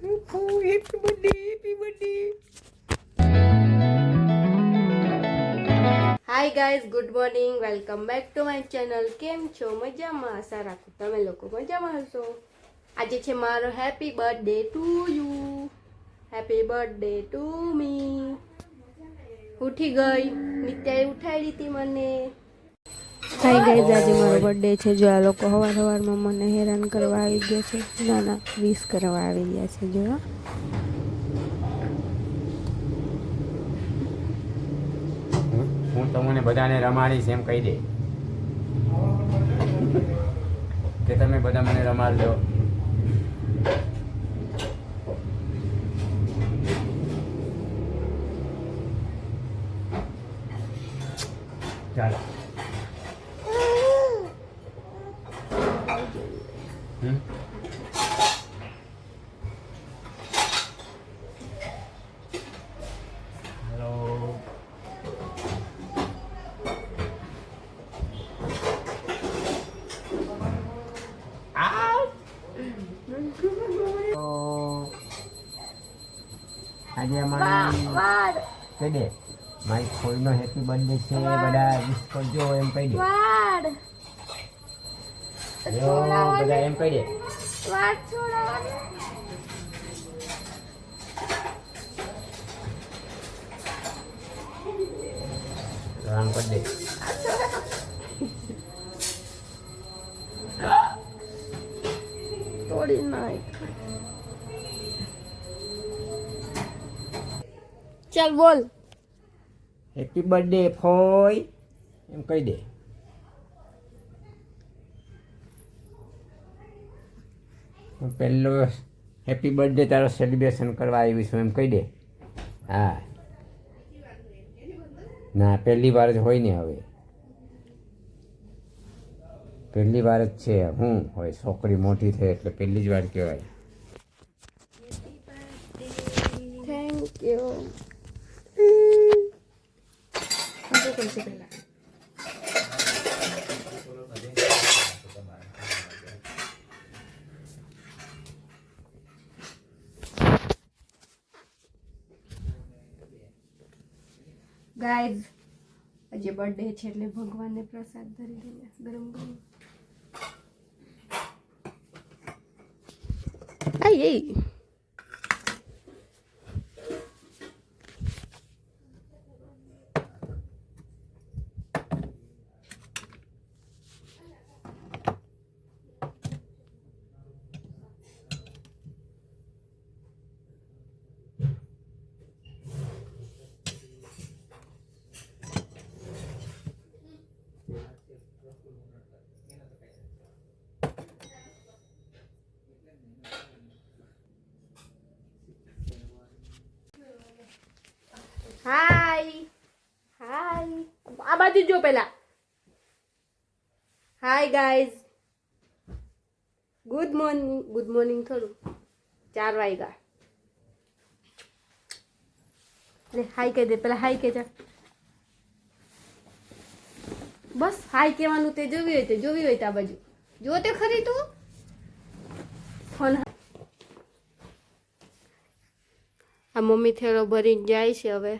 Happy birthday, happy birthday. Hi guys, good morning, welcome back to my channel. કેમ છો? મજામાં? આશા રાખું તમે લોકો મજામાં હશો. આજે છે મારો happy birthday to you. Happy birthday to me. ઉઠી ગઈ, નિત્યાએ ઉઠાડી હતી મને. હાય ગાઈઝ, આજે મારો બર્થડે છે. જો આ લોકો સવારમાં મને હેરાન કરવા આવી ગયા છે. ના વિશ કરવા આવી ગયા છે. જો હું તમને બધાને રમાડીશ એમ કહી દે કે તમે બધા મને રમાડજો. ચાલો. હેલો. આજે અમારી કહી દે મારી ખોઈનો હેપી બર્થડે છે, બધા વિશ કરજો એમ કહી દે. બધા એમ કહી દે. રામ કરી દે. તોડી નાખ. ચાલ બોલ. હેપી બર્થડે ફોય એમ કહી દે. હું પહેલો હેપી બર્થડે તારો સેલિબ્રેશન કરવા આવી છું એમ કહી દે. હા, ના પહેલી વાર જ હોય ને, હવે પહેલી વાર જ છે. હું હોય છોકરી મોટી થઈ એટલે પહેલી જ વાર કહેવાય. Thank you. ગાઈઝ, આજે બર્થડે છે એટલે ભગવાનને પ્રસાદ ધરી રહ્યા ગરમ ગરમ. આઈ હાય હાય, આ બાજુ જો પેલા. Hi guys, good morning. Good morning થોડું 4 વાગ્યા. હાય કહી દે પેલા. હાય કે બસ હાય કહેવાનું. તે જોવી હોય તો આ બાજુ જો તે ખરી. તું ફોન. આ મમ્મી થેલો ભરીને જાય છે. હવે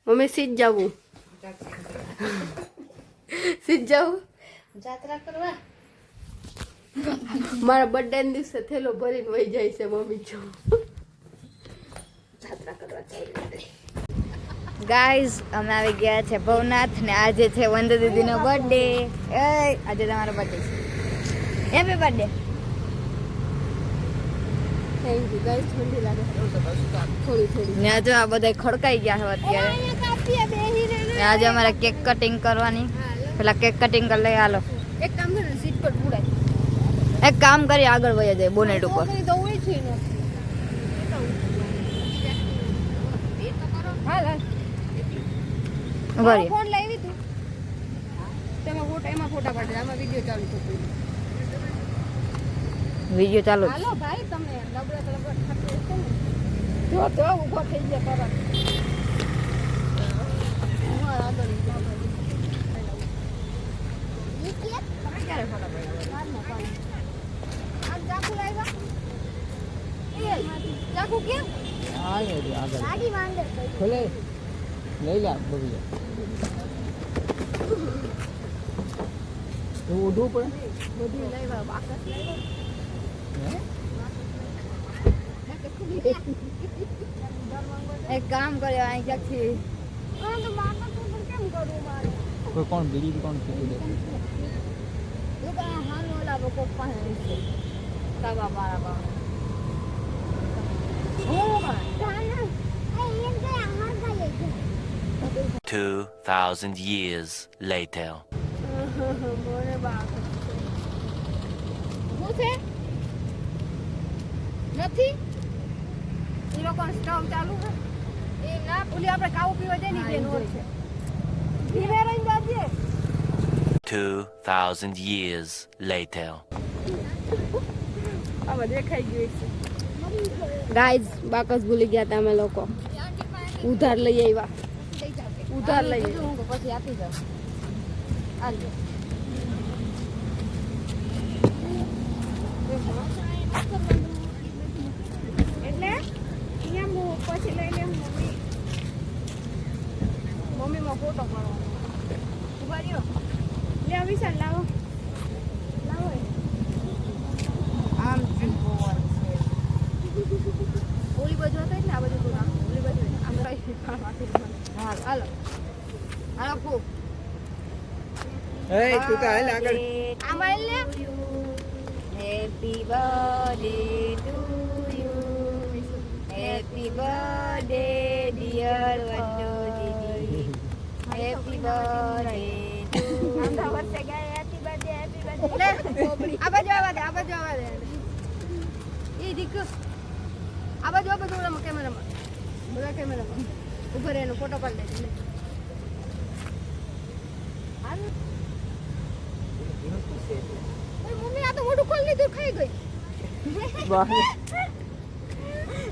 મમ્મી સીધ જવું. સીધ જવું જાત્રા કરવા. મારા બર્થડે ના દિવસે થેલો ભરીને વહી જાય છે મમ્મી. જો જાત્રા કરવા ચાલી. ગાઈઝ, અમે આવી ગયા છે ભવનાથ ને આજે છે વંદે દીદીનો બર્થડે. આજે તમારો બર્થડે છે. Happy birthday. Thank you guys. ઠંડી લાગે થોડી. ને જો આ બધા ખડકાઈ ગયા છે અત્યારે. ને આજે અમારે કેક કટિંગ કરવાની. પેલા કેક કટિંગ કરી લઈએ. હાલો એક કામ કરે, સીટ પર પુરાય. એક કામ કરી, આગળ વહી જાય બોનેટ ઉપર. ફોન લાવી તું તમે ફોટા એમાં ફોટા પાડે. આમાં વિડિયો ચાલુ થતો. વિડિયો ચાલુ. હાલો ભાઈ, તમે લબડા થતો હશે ને. જો તો ઊભો થઈ ગયા તરત. આગળ ક્યારે ફોટા પાડ્યા? આજ જાકુ લાવ્યા. એ ચાકુ કેમ ગાડી માંડે ખોલે લઈ લે બગીચા એવું ઉઠવું પડે બધું લાવ્યા બાકસ એક કામ કર્યો અહીં ક્યાંકથી પરંતુ બાપા તો કેમ કરું મારે કોઈ કોણ બીજી કોણ કીધું દે દુકાન હાલ ઓલા લોકો પાસે છે તાવા મારા બા તાના એમ કે આહાર ગાલે છે 2,000 years later. મોરે બા શું છે નથી એ લોકો સ્ટવ ચાલુ છે એ ના ઓલી આપણે કાવું પીવા જાય ને બેન ઓર છે ધીરે રહીને બાજે 2,000 years later. આમાં દેખાઈ ગયું છે ગાઈઝ બાકસ ભૂલી ગયા હતા અમે લોકો ઉધાર લઈ આવ્યા ઉધાર લઈ પછી આપી જાવ આજો એટલે અહીંયા હું પછી લઈ લે મમ્મીમાં ફોટો પાડવાનો ઉભા રહ્યો લે વિશાલ લાવો લાવો આમ જીવોર છે ઓલી બાજુ હતા ને આ બાજુ તો ઓલી બાજુ આમ કઈ હા હાલો હાલો ખૂબ એ તું તો હાલ આગળ આમાં લે happy birthday to you happy birthday dear વંડો દીદી હેપી બર્થડે ટુ આંધા વર્ષે ગયા હેપી બર્થડે આ બાજુ આવવા દે એ દીકરો આ બાજુ ઓલા કેમેરામાં બધા કેમેરામાં ઉભો રહે એનો ફોટો પાડી લે મમ્મી આ તો મોઢું ખોલી લીધું ખાઈ ગઈ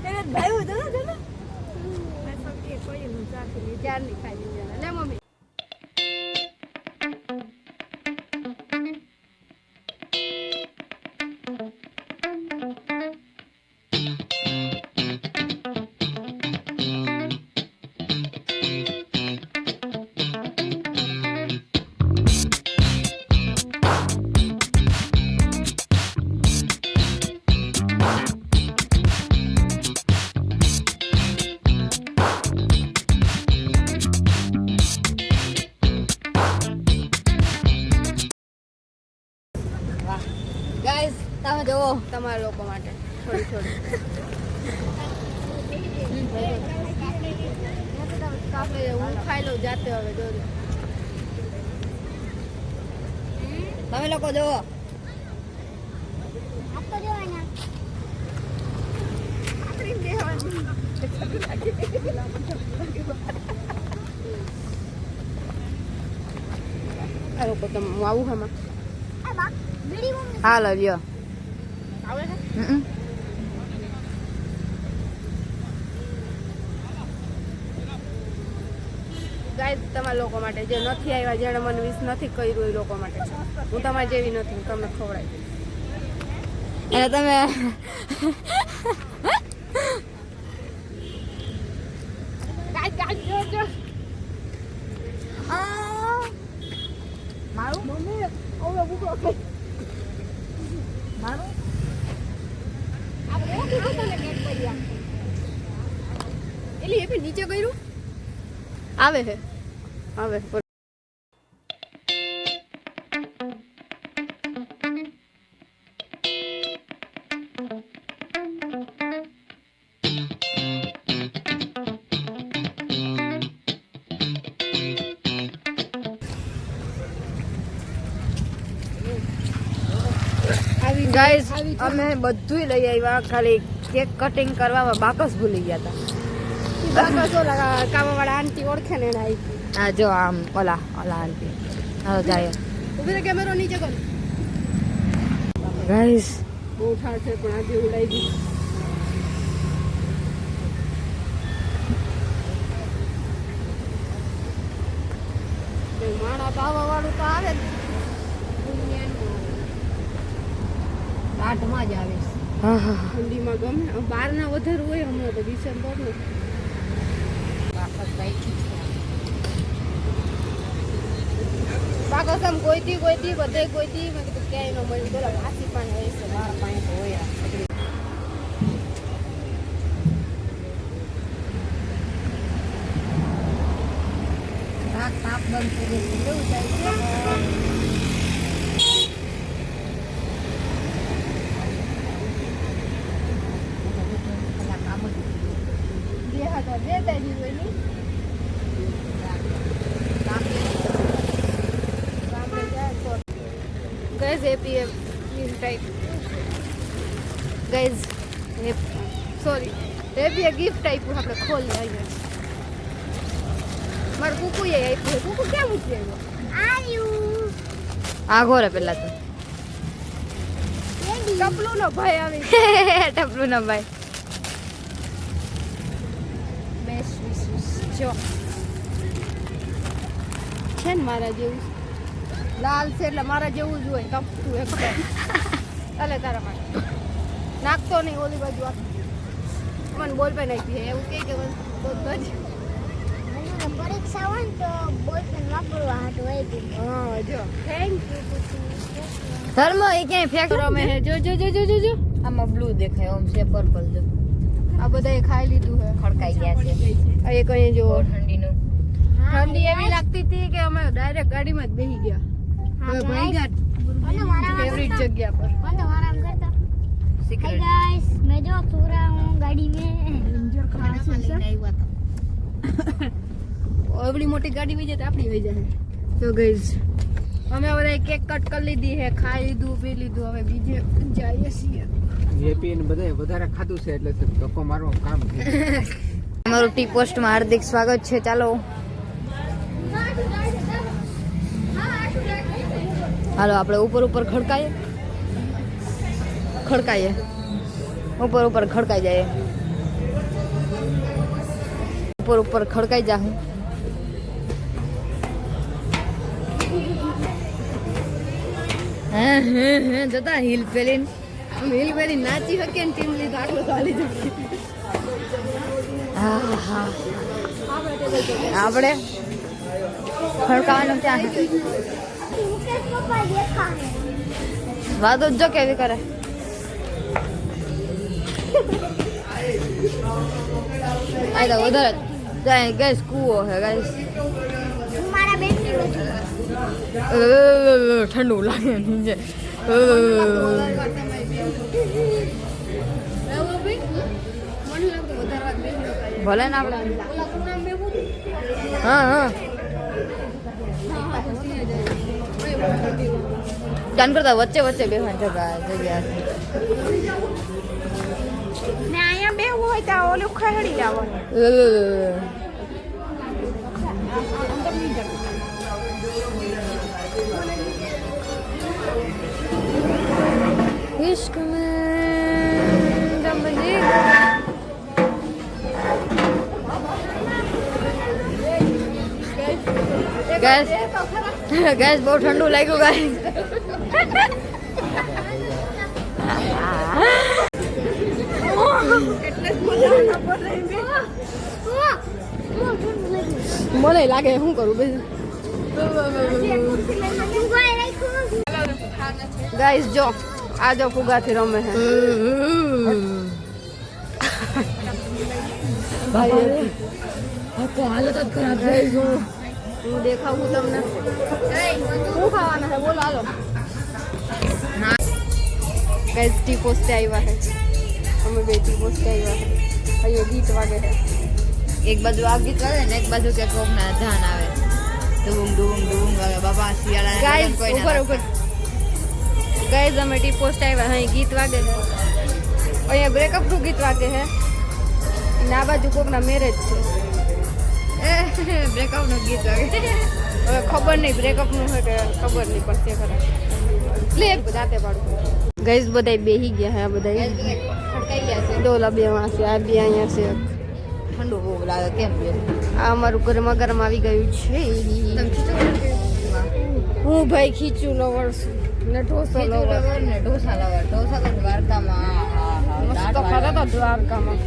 એને ભાઈ હતો ને ચાર ની ખાઈ લીધી લે મમ્મી ગાઈસ તમે જોવો તમારા લોકો માટે થોડી થોડી હું ખાઈ લઉં જાતે હવે જોજો તમે લોકો જોવો આપતો દેવાના આ લોકો તમે હું આવું આમાં આ બા બીડી મમ્મી હાલો લ્યો આવે છે ગાઈસ તમારા લોકો માટે જે નથી આવ્યા જેણે મને વિશ નથી કર્યું એ લોકો માટે છે. હું તમારી જેવી નથી હું તમને ખવડાવી દઈશ. અને તમે મારું મમ્મી ઓલો બુકો મારું આ મોટું બુકો ને કેટ પડ્યા એલી એ નીચે કર્યું આવે છે આવે ગાઈસ અમે બધુંય લઈ આવ્યા ખાલી કેક કટિંગ કરવામાં બાકસ ભૂલી ગયા હતા. બાકસ ઓલા કામવાળા આંટી ઓળખે ને એને આવી. હા જો આમ ઓલા આંટી હાલો જાય ઉભી રે કેમેરો નીચે કર. ગાઈસ બહુ ઠાર છે પણ આજે ઉડાઈ દીધી. માણા પાવા વાળું તો આવે જ. કાઠમાં જ આવે છે. હા હા ઠંડીમાં ગમે બહારના વધારે હોય હમણાં તો ડિસેમ્બરનું બાકસ આમ ગોઈતી બધે ગોઈતી મેં કીધું ક્યાંય ન મળ્યું બોલો પાછી પણ હોય છે મારા પાસે તો હોય તાપ બંધ થઈ ગયું કેવું થાય છે guys happy type guys sorry happy gift આપ્યું આપણે ખોલી આવ્યા મારું કુકુએ આપ્યું છે કુકુ ક્યાં મૂકી આવ્યો આ ઘોરે પેલા તો ટપલું નો ભાઈ આવી ટપલું ના ભાઈ બેસ્ટ વિશેષ જો છે ને મારા જેવું લાલ છે એટલે મારા જેવું જ હોય ટપતું એકદમ અલે તારા માટે નાખતો નહીં ઓલી બાજુ મને બોલ પે નાખી એવું કે બધું પરીક્ષા હોય ને તો બોલપેન વાપરવા હાટું હોય છે. હા જો થેન્ક યુ ધર્મ એ ક્યાંય ફેંક રમે હે જો જો જો જો જો જો આમાં બ્લુ દેખાય ઓમ છે પર્પલ જો આ બધાએ ખાઈ લીધું હે ખડકાઈ ગયા છે આ એક અહીં જો ઠંડીનું ઠંડી એવી લાગતી હતી કે અમે ડાયરેક્ટ ગાડીમાં જ બેસી ગયા હવે ભાઈ ગયા ફેવરિટ જગ્યા પર कौन आराम करता हाय સિક્રેટ गाइस मैं जो सो रहा हूँ गाड़ी में એવડી મોટી ગાડી વહી જાય તો આપણી વહી જાય તો ગઈઝ અમે હવે કેક કટ કરી લીધી હે ખાઈ લીધું પી લીધું હવે બીજે જઈએ છીએ હેપી ને બધાય વધારે ખાધું છે એટલે ધક્કો મારવા કામ છે. અમારું ટી પોસ્ટમાં હાર્દિક સ્વાગત છે ચાલો હાલો આપણે ઉપર ખડકાઈએ ઉપર ખડકાઈ જાય ઉપર ખડકાઈ જાહું હે જતા હિલ પેલીન મિલ બેરી નાચી શકે ને ટીમ લીધું આટલું ચાલી જશે હા હા આપણે ખડકાવાનું ક્યાં છે मुकेश पापा देखा है વાતો જો કેવી કરે આ તો વધારે જાય ગેસ કૂવો હે ગાઈસ हमारा बेटी बची ઠંડુ લાગે નીચે ભલે ને આપણે હા હા જાન કરતા વચ્ચે વચ્ચે બેહવાની જગ્યા છે ને અહીંયા બેવું હોય તો ઓલું ખહડી લાવવાનું इश्क में जब जी गैस गैस बहुत ठंडू लाग्યું गाइस મને લાગે શું કરું બેસી ગાઈસ જો આ જો ફુગાથી રમે છે ભાઈ તો હાલત જ ખરાબ થઈ ગઈ હું દેખાવું તમને શું ખાવાના છે બોલો હાલો ગાઈસ ટી પોસ્ટે આવ્યા છે અમે બે ટી પોસ્ટે આવ્યા છે અહીંયા ગીત વાગે છે એક બાજુ આ ગીત વાગે ને એક બાજુ કે કોકના ધ્યાન આવે ડુંગ ડુંગ ડુંગ વાગે બાબા શિયાળા ગાઈસ ઉપર ઉપર ગાઈસ અમે ટી પોસ્ટ આવ્યા અહીં ગીત વાગે છે અહીંયા બ્રેકઅપનું ગીત વાગે છે ને આ બાજુ કોકના મેરેજ છે બ્રેકઅપ નું ગીત વાગે હવે ખબર નહીં બ્રેકઅપનું છે કે ખબર નહીં પડશે ખરા લે જાતે પાડું ગાઈસ બધાય બેહી ગયા છે આ બધાય ખડકાઈ ગયા છે ડોલા બે વાંસી આ બે અહીંયા છે ઠંડુ બહુ લાગે કેમ છે આ અમારું ગરમા ગરમ આવી ગયું છે હું ભાઈ ખીચું લવર છું ને ઢોસો લવર ને ઢોસા લાવે ઢોસા તો દ્વારકામાં મસ્ત ખાતા હતા દ્વારકામાં.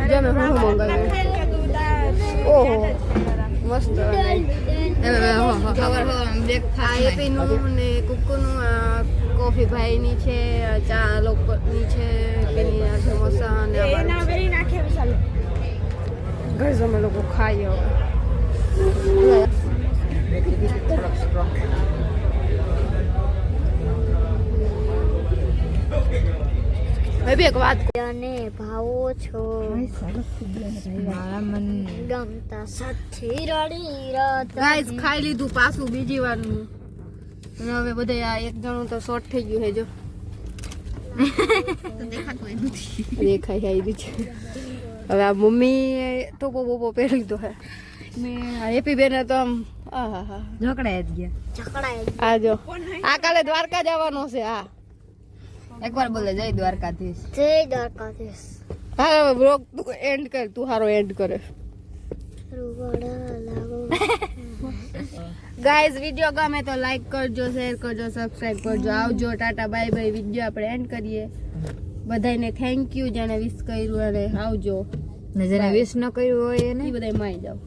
જે મેં હું મંગાવ્યું. ઓહો મસ્ત. આ એપીનું ને કુકુનું, આ કોફી ભાઈની છે, ચા લોકોની છે, પેલી આ સમોસા ને ઘરે અમે લોકો ખાઈએ હવે. એક વાત અને ભાવો છો ગમતા સાથી રડી રત ગાઈસ ખાઈ લીધું પાછું બીજી વારનું. અને હવે બધા આ એક જણું તો શોર્ટ થઈ ગયું છે જો. દેખાય આવી છે. હવે આ મમ્મી ટોપો બોપો પહેરી લીધો હે. મેં હેપી બેન તો આમ આહા ઝકડાય આ જો આ કાલે દ્વારકા જવાનો છે. હા એકવાર બોલે જય દ્વારકાધીશ. જય દ્વારકાધીશ. હા હવે બ્લોગ તું એન્ડ કર, તું હારો એન્ડ કરે. રૂવાડા લાગો ગાઈઝ વિડીયો ગમે તો લાઈક કરજો, શેર કરજો, સબસ્ક્રાઇબ કરજો. આવજો, ટાટા બાય બાય. વિડીયો આપણે એન્ડ કરીએ. બધાને થેન્ક યુ જેને વિશ કર્યું અને આવજો. ને જેને વિશ ન કર્યું હોય એને એ બધા માઈ જાવ.